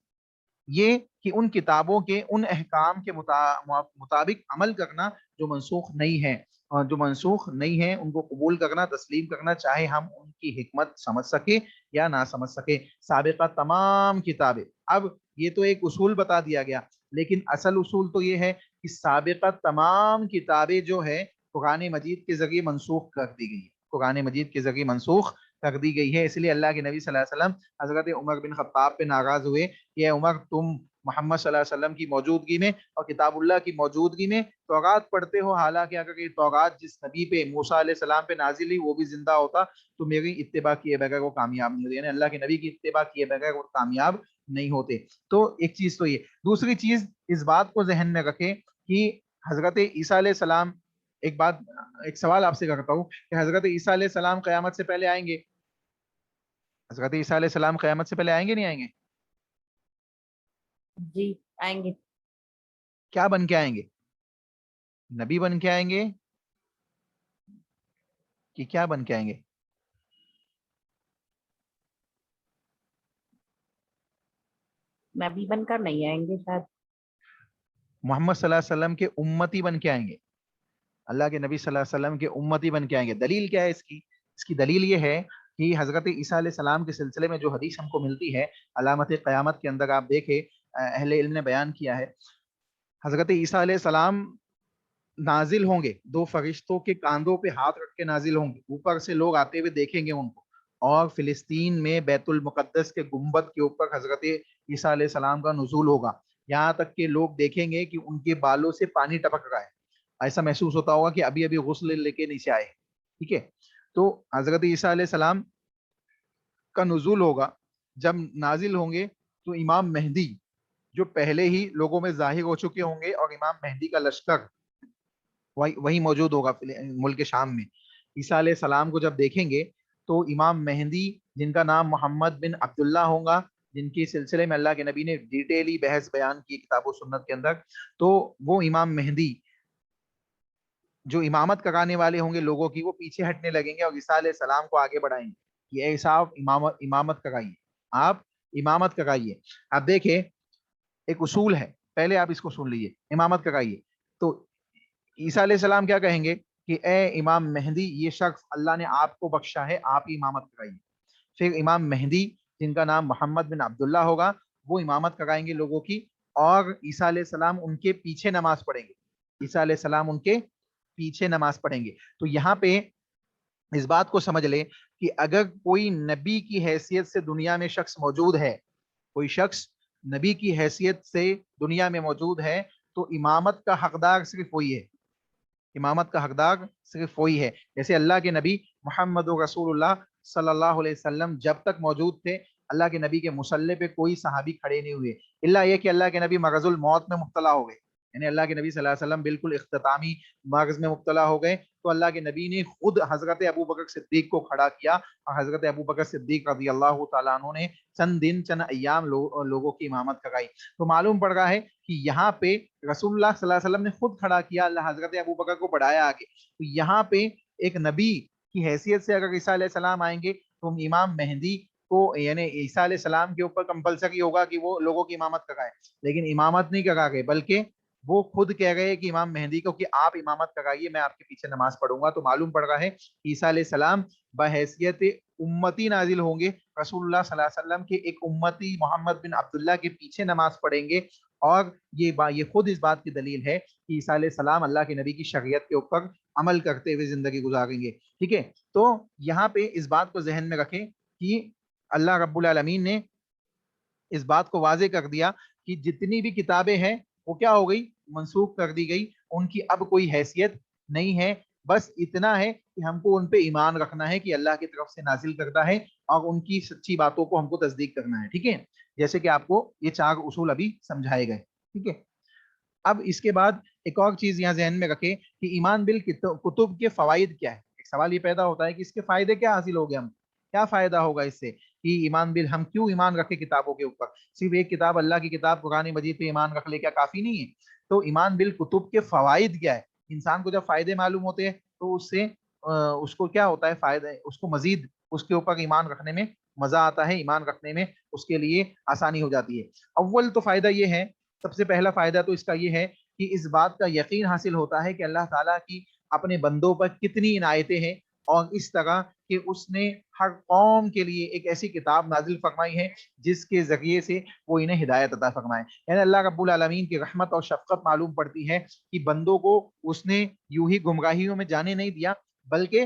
ये कि उन किताबों के उन अहकाम के मुताबिक अमल करना जो मनसूख नहीं है, और जो मनसूख नहीं है उनको कबूल करना, तस्लीम करना, चाहे हम उनकी हिकमत समझ सके या ना समझ सके। साबिका तमाम किताबें, अब ये तो एक उसूल बता दिया गया, लेकिन असल उसूल तो ये है कि साबिका तमाम किताबें जो है कुरान मजीद के जरिए मनसूख कर दी गई है, कुरान मजीद के जरिए मनसूख कर दी गई है। इसलिए अल्लाह के नबी सल्लल्लाहु अलैहि वसल्लम हजरत उमर बिन खत्ताब पे नाराज हुए कि उमर, तुम मोहम्मद सल्लल्लाहु अलैहि वसल्लम की मौजूदगी में और किताबुल्लाह की मौजूदगी में तौरात पढ़ते हो, हालांकि अगर ये तौरात जिस नबी पे मूसा अलैहि सलाम पे नाजिल हुई वो भी जिंदा होता तो मेरी इत्तिबा किए बगैर वो कामयाब नहीं होती, यानी अल्लाह के नबी की इत्तिबा किए बगैर वो कामयाब نہیں ہوتے. تو ایک چیز تو یہ. دوسری چیز اس بات کو ذہن میں رکھیں کہ حضرت عیسیٰ علیہ السلام، ایک سوال آپ سے کرتا ہوں کہ حضرت عیسیٰ علیہ السلام قیامت سے پہلے آئیں گے؟ حضرت عیسیٰ علیہ السلام قیامت سے پہلے آئیں گے نہیں آئیں گے؟ جی آئیں گے. کیا بن کے آئیں گے؟ نبی بن کے آئیں گے کہ کیا بن کے آئیں گے؟ نبی بن کر نہیں آئیں گے شاید. محمد صلی اللہ علیہ وسلم کے امتی بن کے آئیں گے. اللہ کے نبی صلی اللہ علیہ وسلم کے امتی بن کے آئیں گے. دلیل کیا ہے اس کی؟ اس کی دلیل یہ ہے کہ حضرت عیسیٰ علیہ السلام کے سلسلے میں جو حدیث ہم کو ملتی ہے علامت قیامت کے اندر، آپ دیکھیں اہل علم نے بیان کیا ہے، حضرت عیسیٰ علیہ السلام نازل ہوں گے، دو فرشتوں کے کاندھوں پہ ہاتھ رکھ کے نازل ہوں گے، اوپر سے لوگ آتے ہوئے دیکھیں گے ان کو، اور فلسطین میں بیت المقدس کے گنبد کے اوپر حضرت عیسیٰ علیہ السلام کا نزول ہوگا. یہاں تک کہ لوگ دیکھیں گے کہ ان کے بالوں سے پانی ٹپک رہا ہے، ایسا محسوس ہوتا ہوگا کہ ابھی ابھی غسل لے کے نیچے آئے. ٹھیک ہے. تو حضرت عیسیٰ علیہ السلام کا نزول ہوگا. جب نازل ہوں گے تو امام مہدی جو پہلے ہی لوگوں میں ظاہر ہو چکے ہوں گے، اور امام مہدی کا لشکر وہی موجود ہوگا ملک شام میں. عیسیٰ علیہ السلام کو جب دیکھیں گے تو امام مہدی جن کا نام محمد بن عبداللہ ہوگا، جن کے سلسلے میں اللہ کے نبی نے ڈیٹیلی بحث بیان کی کتاب و سنت کے اندر، تو وہ امام مہدی جو امامت کرانے والے ہوں گے لوگوں کی، وہ پیچھے ہٹنے لگیں گے اور عیسیٰ علیہ السلام کو آگے بڑھائیں گے کہ اے صاحب امامت کرائیے، آپ امامت کرائیے. آپ دیکھیں ایک اصول ہے، پہلے آپ اس کو سن لیجیے، امامت کرائیے. تو عیسیٰ علیہ السلام کیا کہیں گے کہ اے امام مہدی، یہ شخص اللہ نے آپ کو بخشا ہے، آپ ہی امامت کرائیے. پھر امام مہدی جن کا نام محمد بن عبداللہ ہوگا، وہ امامت کرائیں گے لوگوں کی، اور عیسیٰ علیہ السلام ان کے پیچھے نماز پڑھیں گے. عیسیٰ علیہ السلام ان کے پیچھے نماز پڑھیں گے. تو یہاں پہ اس بات کو سمجھ لیں کہ اگر کوئی نبی کی حیثیت سے دنیا میں شخص موجود ہے، کوئی شخص نبی کی حیثیت سے دنیا میں موجود ہے، تو امامت کا حقدار صرف وہی ہے. امامت کا حقدار صرف وہی ہے. جیسے اللہ کے نبی محمد رسول اللہ صلی اللہ علیہ وسلم جب تک موجود تھے، اللہ کے نبی کے مصلی پہ کوئی صحابی کھڑے نہیں ہوئے، الا یہ کہ اللہ کے نبی مرض الموت میں مبتلا ہو گئے. یعنی اللہ کے نبی صلی اللہ علیہ وسلم بالکل اختتامی مرض میں مبتلا ہو گئے، تو اللہ کے نبی نے خود حضرت ابو بکر صدیق کو کھڑا کیا، اور حضرت ابو بکر صدیق رضی اللہ تعالیٰ عنہ نے چند دن چند ایام لوگوں کی امامت کرائی. تو معلوم پڑ رہا ہے کہ یہاں پہ رسول اللہ صلی اللہ علیہ وسلم نے خود کھڑا کیا، اللہ حضرت ابو بکر کو بڑھایا آگے. تو یہاں پہ ایک نبی کی حیثیت سے اگر عیسیٰ علیہ السلام آئیں گے تو امام مہدی کو، یعنی عیسیٰ علیہ السلام کے اوپر کمپلسری ہوگا کہ وہ لوگوں کی امامت کرائے، لیکن امامت نہیں کرا گئے، بلکہ وہ خود کہہ گئے کہ امام مہدی کو کہ آپ امامت کرائیے، میں آپ کے پیچھے نماز پڑھوں گا. تو معلوم پڑ رہا ہے عیسیٰ علیہ السلام بحیثیت امتی نازل ہوں گے، رسول اللہ صلی اللہ علیہ وسلم کے ایک امتی محمد بن عبداللہ کے پیچھے نماز پڑھیں گے، اور یہ خود اس بات کی دلیل ہے کہ عیسیٰ علیہ السلام اللہ کے نبی کی شریعت کے اوپر عمل کرتے ہوئے زندگی گزاریں گے. ٹھیک ہے. تو یہاں پہ اس بات کو ذہن میں رکھیں کہ اللہ رب العالمین نے اس بات کو واضح کر دیا کہ جتنی بھی کتابیں ہیں وہ کیا ہو گئی؟ منسوخ کر دی گئی، ان کی اب کوئی حیثیت نہیں ہے. بس اتنا ہے کہ ہم کو ان پہ ایمان رکھنا ہے کہ اللہ کی طرف سے نازل کرتا ہے، اور ان کی سچی باتوں کو ہم کو تصدیق کرنا ہے. ٹھیک ہے. جیسے کہ آپ کو یہ 4 اصول ابھی سمجھائے گئے. ٹھیک ہے. اب اس کے بعد ایک اور چیز یہاں ذہن میں رکھیں کہ ایمان بالکتب کے فوائد کیا ہے. ایک سوال یہ پیدا ہوتا ہے کہ اس کے فائدے کیا حاصل ہو گئے، ہم کیا فائدہ ہوگا اس سے کہ ایمان بل، ہم کیوں ایمان رکھے کتابوں کے اوپر؟ صرف ایک کتاب اللہ کی کتاب قرآن مجید پہ ایمان رکھ لے کیا کافی نہیں ہے؟ تو ایمان بالکتب کے فوائد کیا ہے؟ انسان کو جب فائدے معلوم ہوتے ہیں تو اس سے اس کو کیا ہوتا ہے فائدہ، اس کو مزید اس کے اوپر ایمان رکھنے میں مزہ آتا ہے، ایمان رکھنے میں اس کے لیے آسانی ہو جاتی ہے. اول تو فائدہ یہ ہے، سب سے پہلا فائدہ تو اس کا یہ ہے کہ اس بات کا یقین حاصل ہوتا ہے کہ اللہ تعالیٰ کی اپنے بندوں پر کتنی عنایتیں ہیں، اور اس طرح کہ اس نے ہر قوم کے لیے ایک ایسی کتاب نازل فرمائی ہے جس کے ذریعے سے وہ انہیں ہدایت عطا فرمائے. یعنی اللہ رب العالمین کی رحمت اور شفقت معلوم پڑتی ہے کہ بندوں کو اس نے یوں ہی گمراہیوں میں جانے نہیں دیا، بلکہ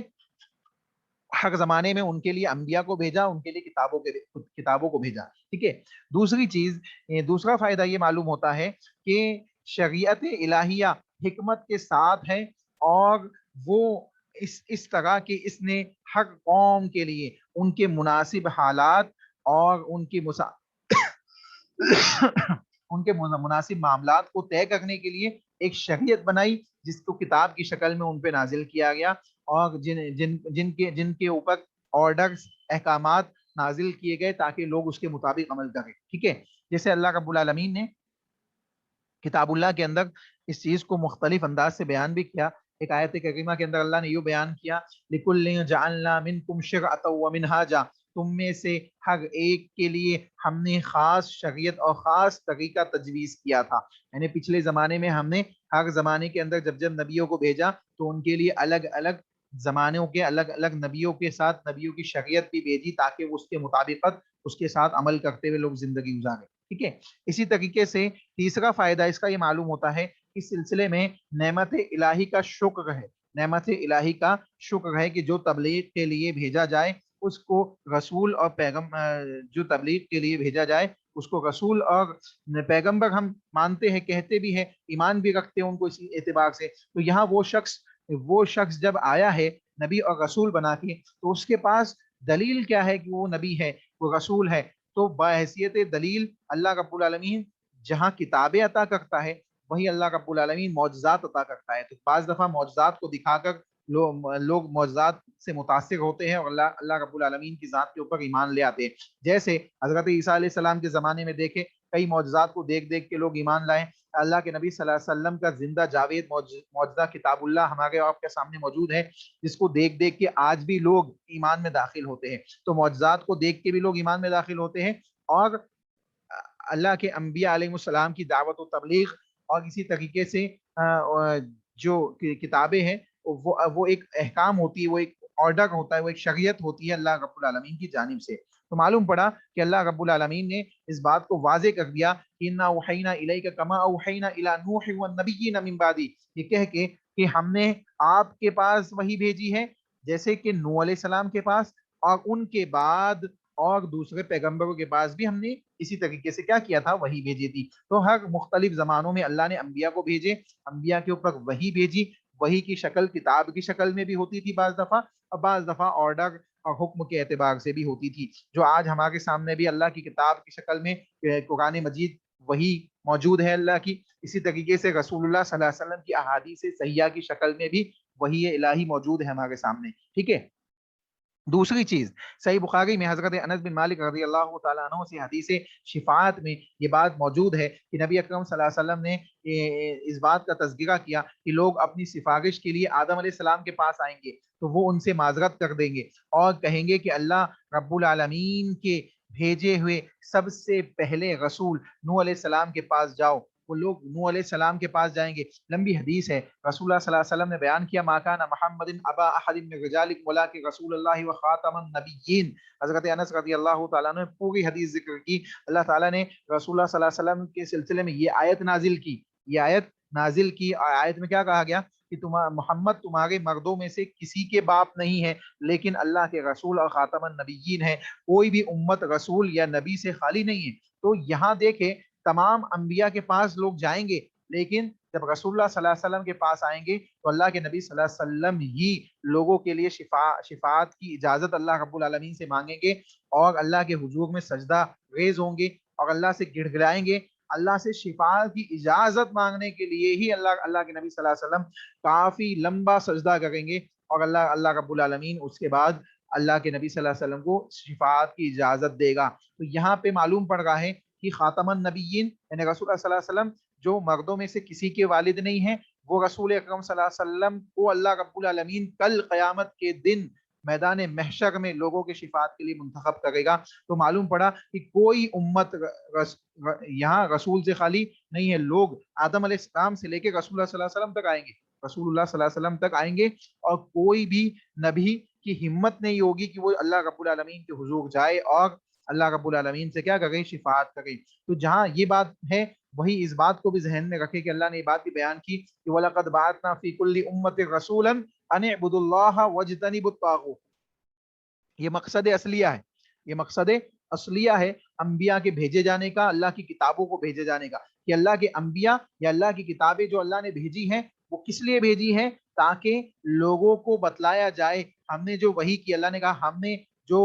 ہر زمانے میں ان کے لیے انبیاء کو بھیجا، ان کے لیے کتابوں کو بھیجا. ٹھیک ہے. دوسری چیز، دوسرا فائدہ یہ معلوم ہوتا ہے کہ شریعت الہیہ حکمت کے ساتھ ہے، اور وہ اس طرح کہ اس نے ہر قوم کے لیے ان کے مناسب حالات اور ان کی उनके मुनासिब मामलात को तय करने के लिए एक शरीयत बनाई जिसको किताब की शक्ल में उन पे नाजिल किया गया, और जिनके ऊपर ऑर्डर्स अहकामात नाजिल किए गए ताकि लोग उसके मुताबिक अमल करें। ठीक है, जैसे अल्लाह रब्बुल आलमीन ने किताबुल्लाह के अंदर इस चीज को मुख्तलिफ अंदाज से बयान भी किया। एक आयत करीमा के अंदर अल्लाह ने यूं बयान किया, लिकुल्लिन जअलना मिनकुम शिरअतन व मिनहाजा, तुम में से हर एक के लिए हमने खास शरीयत और खास तरीका तजवीज किया था। यानी पिछले जमाने में हमने हर जमाने के अंदर जब जब नबियों को भेजा तो उनके लिए अलग अलग जमानों के अलग अलग नबियों के साथ नबियों की शरीयत भी भेजी ताकि वो उसके मुताबिक उसके साथ अमल करते हुए लोग जिंदगी गुजारें। ठीक है, इसी तरीके से तीसरा फायदा इसका ये मालूम होता है, इस सिलसिले में नेमत इलाही का शुक्र है, नेमत इलाही का शुक्र है कि जो तबलीग के लिए भेजा जाए उसको रसूल और जो तबलीग के लिए भेजा जाए उसको रसूल और पैगंबर हम मानते हैं, कहते भी हैं, ईमान भी रखते हैं उनको इसी एतबार से। तो यहाँ वो शख्स जब आया है नबी और रसूल बना के, तो उसके पास दलील क्या है कि वो नबी है, वो रसूल है। तो बहैसियत दलील अल्लाह रब्बुल आलमीन जहाँ किताबें अता करता है वही अल्लाह रब्बुल आलमीन मौजज़ात अता करता है। तो बाज़ दफ़ा मौजज़ात को दिखाकर लोग मौजज़ात से मुतासिर होते हैं और अल्लाह रब्बुल आलमीन की ज़ात के ऊपर ईमान ले आते हैं। जैसे हज़रत ईसा अलैहिस्सलाम के ज़माने में देखे कई मौजज़ात को देख देख के लोग ईमान लाए। अल्लाह के नबी सल्लल्लाहु अलैहि वसल्लम का जिंदा जावेद मौजज़ा किताबुल्लाह हमारे आपके सामने मौजूद है, जिसको देख देख के आज भी लोग ईमान में दाखिल होते हैं। तो मौजज़ात को देख के भी लोग ईमान में दाखिल होते हैं, और अल्लाह के अंबिया अलैहिस्सलाम की दावत और तबलीग और इसी तरीके से जो किताबें हैं वो एक अहकाम होती है, वो एक ऑर्डर होता है, वो एक शरीयत होती है अल्लाह रब्बुल आलमीन की जानिब से। तो मालूम पड़ा कि अल्लाह रब्बुल आलमीन ने इस बात को वाज़े कर दिया कि इन्ना औहैना इलैका कमा औहैना इला नूह वन नबिय्यिन मिन बादी, ये कह के कि हमने आपके पास वही भेजी है जैसे कि नूह अलैहिस्सलाम के पास और उनके बाद और दूसरे पैगंबरों के पास भी हमने इसी तरीके से क्या किया था, वही भेजी थी। तो हर मुख्तलिफ जमानों में अल्लाह ने अंबिया को भेजे, अंबिया के ऊपर वही भेजी, वही की शक्ल किताब की शक्ल में भी होती थी बाज दफा, और बाज दफा ऑर्डर और हुक्म के एतबार से भी होती थी। जो आज हमारे सामने भी अल्लाह की किताब की शक्ल में कुरान मजीद वही मौजूद है अल्लाह की, इसी तरीके से रसूलुल्लाह सल्लल्लाहु अलैहि वसल्लम की अहादीस सहिया की शक्ल में भी वही इलाही मौजूद है हमारे सामने। ठीक है, दूसरी चीज सही बुखारी में हजरत अनस बिन मालिक रज़ी अल्लाह तआला अन्हु से हदीस शिफात में ये बात मौजूद है कि नबी अकरम सल्लल्लाहु अलैहि वसल्लम ने इस बात का तज़किरा किया कि लोग अपनी सिफारिश के लिए आदम अलैहिस्सलाम के पास आएंगे तो वो उनसे माजरत कर देंगे और कहेंगे कि अल्लाह रब्बुल आलमीन के भेजे हुए सबसे पहले रसूल नूह अलैहिस्सलाम के पास जाओ। वो लोग नूह अलैहिस्सलाम के पास जाएंगे। लंबी हदीस है, रसूलुल्लाह सल्लल्लाहु अलैहि वसल्लम ने बयान किया, माकाना मुहम्मदिन अबा अहदिन मिन रिजालिकुम वलाकिन रसूलुल्लाह व खातमन नबिय्यीन। हजरत अनस रज़ी अल्लाह तआला ने पूरी हदीस जिक्र की। अल्लाह ताला ने रसूलुल्लाह सल्लल्लाहु अलैहि वसल्लम के सिलसिले में ये आयत नाजिल की, ये आयत नाजिल की। आयत में क्या कहा गया कि मोहम्मद तुम्हारे मर्दों में से किसी के बाप नहीं है, लेकिन अल्लाह के रसूल और खातमन नबिय्यीन है। कोई भी उम्मत रसूल या नबी से खाली नहीं है। तो यहाँ देखे तमाम अंबिया के पास लोग जाएंगे, लेकिन जब रसूलुल्लाह सल्लल्लाहु अलैहि वसल्लम के पास आएंगे तो अल्लाह के नबी सल्लल्लाहु अलैहि वसल्लम ही लोगों के लिए शिफात की इजाजत अल्लाह रब्बुल आलमीन से मांगेंगे और अल्लाह के हुजूर में सजदा रेज होंगे और अल्लाह से गिड़गिड़ाएंगे। अल्लाह से शिफात की इजाजत मांगने के लिए ही अल्लाह के नबी सल्लल्लाहु अलैहि वसल्लम काफी लंबा सजदा करेंगे और अल्लाह रब्बुल आलमीन उसके बाद अल्लाह के नबी सल्लल्लाहु अलैहि वसल्लम को शिफात की इजाजत देगा। तो यहाँ पे मालूम पड़ रहा है कि खातमन नबिय्यीन यानी रसूल सल्लल्लाहु अलैहि वसल्लम जो मर्दों में से किसी के वालिद नहीं है, वो रसूल अकरम सल्लल्लाहु अलैहि वसल्लम को अल्लाह रब्बुल आलमीन कल क़यामत के दिन मैदान महशर में लोगों के शिफात के लिए मुंतखब करेगा। तो मालूम पड़ा कि कोई उम्मत यहाँ रसूल से खाली नहीं है। लोग आदम अलैहिस्सलाम से लेकर रसूलुल्लाह सल्लल्लाहु अलैहि वसल्लम तक आएंगे, रसूलुल्लाह सल्लल्लाहु अलैहि वसल्लम तक आएंगे और कोई भी नबी की हिम्मत नहीं होगी कि वो अल्लाह रब्बुल आलमीन के हुजूर जाए और अल्लाह रब्बुल आलमीन से क्या करे, शिफात करे। तो जहाँ ये बात है वही इस बात को भी जहन में रखे कि अल्लाह ने ये बात भी बयान की कि वलक़द बअसना फी कुल्ली उम्मतिन रसूलन अन इअ्बुदुल्लाह वज्तनिबुत तागूत। ये मकसद असलिया है, ये मकसद असलिया है अंबिया के भेजे जाने का, अल्लाह की किताबों को भेजे जाने का, कि अल्लाह के अंबिया या अल्लाह की किताबें जो अल्लाह ने भेजी हैं वो किस लिए भेजी हैं, ताकि लोगों को बतलाया जाए। हमने जो वही की, अल्लाह ने कहा हमने جو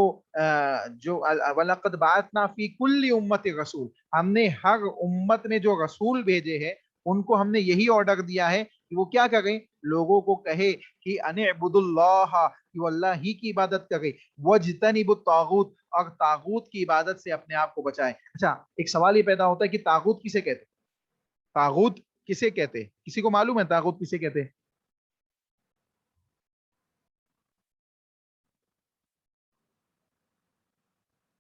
وَلَقَدْ بَعَثْنَا فِي كُلِّ أُمَّةٍ رسول، ہم نے ہر امت میں جو رسول بھیجے ہیں ان کو ہم نے یہی آرڈر دیا ہے کہ وہ کیا کریں، لوگوں کو کہے کہ ان اعبدوا اللہ، کہ وہ اللہ ہی کی عبادت کرے، وَاجْتَنِبُوا الطاغوت، اور طاغوت کی عبادت سے اپنے آپ کو بچائے۔ اچھا، ایک سوال یہ پیدا ہوتا ہے کہ طاغوت کسے کہتے ہیں؟ طاغوت کسے کہتے ہیں؟ کسی کو معلوم ہے طاغوت کسے کہتے ہیں؟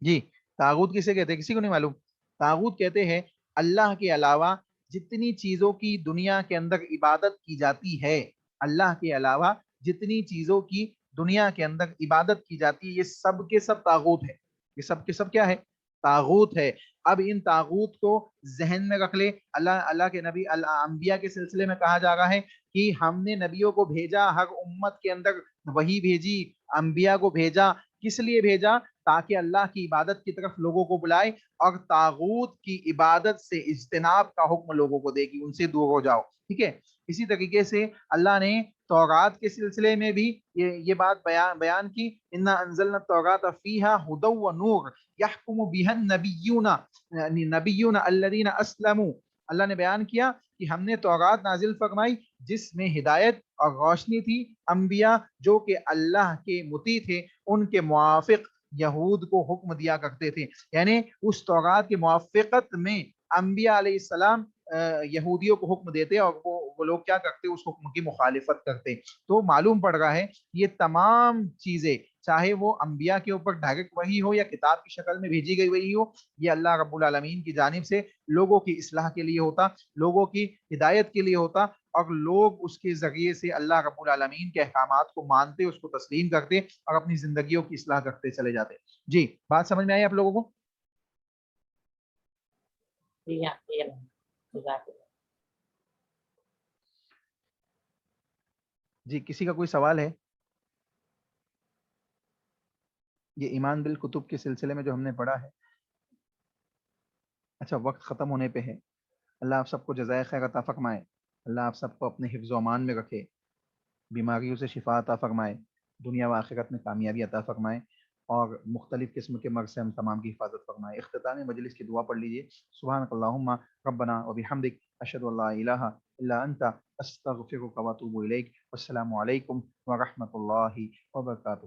جی، طاغوت کسے کہتے ہیں؟ کسی کو نہیں معلوم؟ طاغوت کہتے ہیں اللہ کے علاوہ جتنی چیزوں کی دنیا کے اندر عبادت کی جاتی ہے، اللہ کے علاوہ جتنی چیزوں کی دنیا کے اندر عبادت کی جاتی ہے، یہ سب کے سب طاغوت ہے۔ یہ سب کے سب کیا ہے؟ طاغوت ہے۔ اب ان طاغوت کو ذہن میں رکھ لے۔ اللہ کے نبی انبیاء کے سلسلے میں کہا جا رہا ہے کہ ہم نے نبیوں کو بھیجا، ہر امت کے اندر وہی بھیجی، انبیاء کو بھیجا۔ کس لیے بھیجا؟ تاکہ اللہ کی عبادت کی طرف لوگوں کو بلائے اور طاغوت کی عبادت سے اجتناب کا حکم لوگوں کو دے کہ ان سے دور ہو جاؤ۔ ٹھیک ہے، اسی طریقے سے اللہ نے تورات کے سلسلے میں بھی یہ بات بیان کی، انا انزلنا التوراۃ فیہا ھدی و نور یحکم بہا النبیون الذین اسلموا۔ اللہ نے بیان کیا کہ ہم نے تورات نازل فرمائی جس میں ہدایت اور روشنی تھی، انبیاء جو کہ اللہ کے مطیع تھے ان کے موافق یہود کو حکم دیا کرتے تھے، یعنی اس تورات کی موافقت میں انبیاء علیہ السلام یہودیوں کو حکم دیتے اور وہ لوگ کیا کرتے، اس حکم کی مخالفت کرتے۔ تو معلوم پڑ رہا ہے یہ تمام چیزیں، چاہے وہ انبیاء کے اوپر ڈائریکٹ وحی ہو یا کتاب کی شکل میں بھیجی گئی وحی ہو، یہ اللہ رب العالمین کی جانب سے لوگوں کی اصلاح کے لیے ہوتا، لوگوں کی ہدایت کے لیے ہوتا، اور لوگ اس کے ذریعے سے اللہ رب العالمین کے احکامات کو مانتے، اس کو تسلیم کرتے اور اپنی زندگیوں کی اصلاح کرتے چلے جاتے۔ جی، بات سمجھ میں آئی آپ لوگوں کو؟ جی ہاں، جزاک اللہ۔ جی، کسی کا کوئی سوال ہے؟ یہ ایمان بالکتب کے سلسلے میں جو ہم نے پڑھا ہے۔ اچھا، وقت ختم ہونے پہ ہے۔ اللہ آپ سب کو جزائے خیر عطا فرمائے، اللہ آپ سب کو اپنے حفظ و امان میں رکھے، بیماریوں سے شفا عطا فرمائے، دنیا و آخرت میں کامیابی عطا فرمائے، اور مختلف قسم کے مرض سے ہم تمام کی حفاظت فرمائے۔ اختتامی مجلس کی دعا پڑھ لیجئے۔ سبحانک اللہم ربنا و بحمدک، اشہد ان لا الہ الا انت، استغفرک و اتوب الیک۔ والسلام علیکم ورحمۃ اللہ وبرکاتہ۔